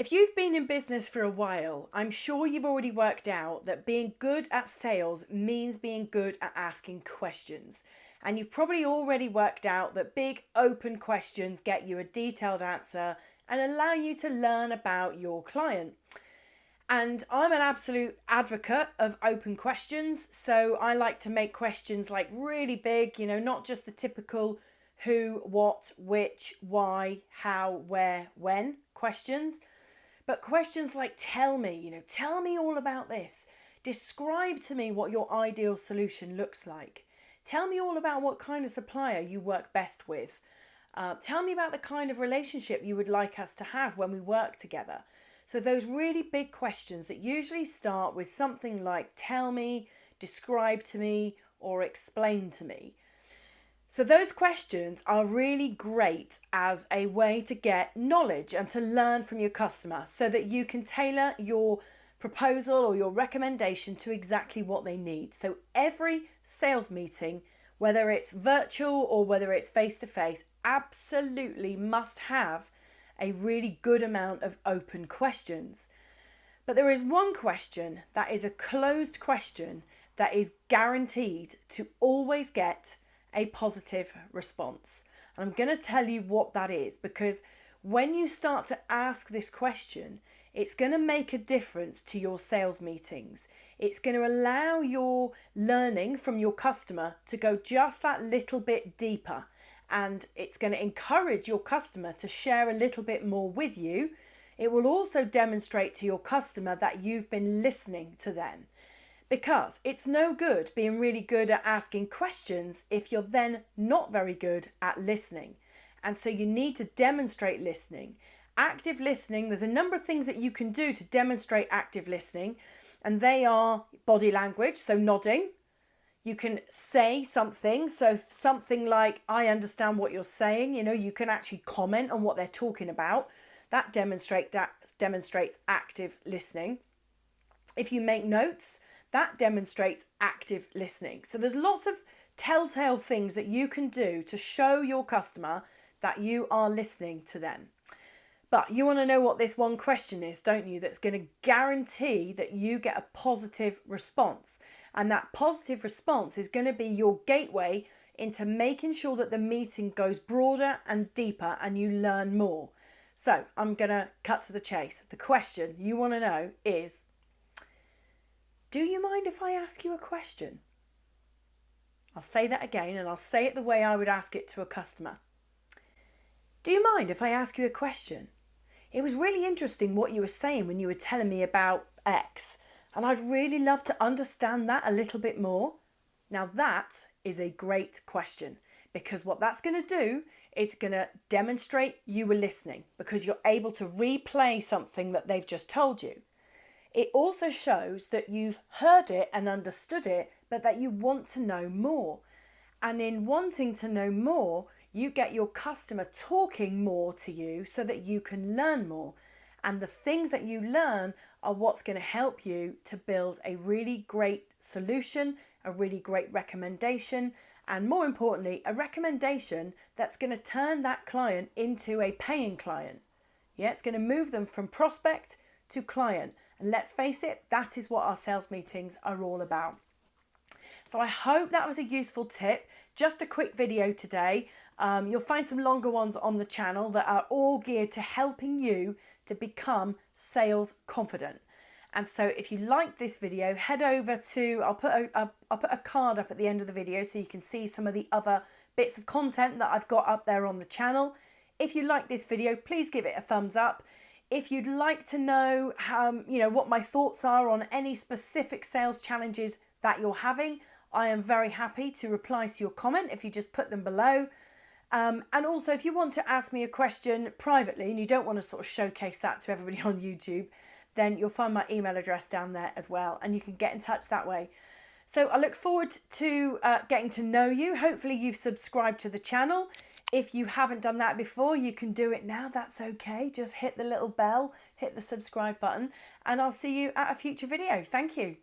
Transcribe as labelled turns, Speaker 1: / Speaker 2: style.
Speaker 1: If you've been in business for a while, I'm sure you've already worked out that being good at sales means being good at asking questions. And you've probably already worked out that big open questions get you a detailed answer and allow you to learn about your client. And I'm an absolute advocate of open questions. So I like to make questions like really big, not just the typical who, what, which, why, how, where, when questions. But questions like tell me all about this. Describe to me what your ideal solution looks like. Tell me all about what kind of supplier you work best with. Tell me about the kind of relationship you would like us to have when we work together. So those really big questions that usually start with something like tell me, describe to me, or explain to me. So those questions are really great as a way to get knowledge and to learn from your customer so that you can tailor your proposal or your recommendation to exactly what they need. So every sales meeting, whether it's virtual or whether it's face-to-face, absolutely must have a really good amount of open questions. But there is one question that is a closed question that is guaranteed to always get a positive response. And I'm going to tell you what that is, because when you start to ask this question, it's going to make a difference to your sales meetings. It's going to allow your learning from your customer to go just that little bit deeper, and it's going to encourage your customer to share a little bit more with you. It will also demonstrate to your customer that you've been listening to them. Because it's no good being really good at asking questions if you're then not very good at listening. And so you need to demonstrate listening. Active listening, there's a number of things that you can do to demonstrate active listening. And they are body language, so nodding. You can say something, so something like, I understand what you're saying. You can actually comment on what they're talking about. That demonstrates active listening. If you make notes, that demonstrates active listening. So there's lots of telltale things that you can do to show your customer that you are listening to them. But you want to know what this one question is, don't you? That's going to guarantee that you get a positive response. And that positive response is going to be your gateway into making sure that the meeting goes broader and deeper and you learn more. So I'm going to cut to the chase. The question you want to know is, do you mind if I ask you a question? I'll say that again, and I'll say it the way I would ask it to a customer. Do you mind if I ask you a question? It was really interesting what you were saying when you were telling me about X, and I'd really love to understand that a little bit more. Now that is a great question, because what that's going to do is going to demonstrate you were listening, because you're able to replay something that they've just told you. It also shows that you've heard it and understood it, but that you want to know more. And in wanting to know more, you get your customer talking more to you so that you can learn more. And the things that you learn are what's going to help you to build a really great solution, a really great recommendation, and more importantly, a recommendation that's going to turn that client into a paying client. Yeah, it's going to move them from prospect to client. And let's face it, that is what our sales meetings are all about. So I hope that was a useful tip. Just a quick video today. You'll find some longer ones on the channel that are all geared to helping you to become sales confident. And so if you like this video, head over to, I'll put a card up at the end of the video so you can see some of the other bits of content that I've got up there on the channel. If you like this video, please give it a thumbs up. If you'd like to know what my thoughts are on any specific sales challenges that you're having, I am very happy to reply to your comment if you just put them below. And also, if you want to ask me a question privately and you don't want to sort of showcase that to everybody on YouTube, then you'll find my email address down there as well, and you can get in touch that way. So I look forward to getting to know you. Hopefully you've subscribed to the channel. If you haven't done that before, you can do it now. That's okay. Just hit the little bell, hit the subscribe button, and I'll see you at a future video. Thank you.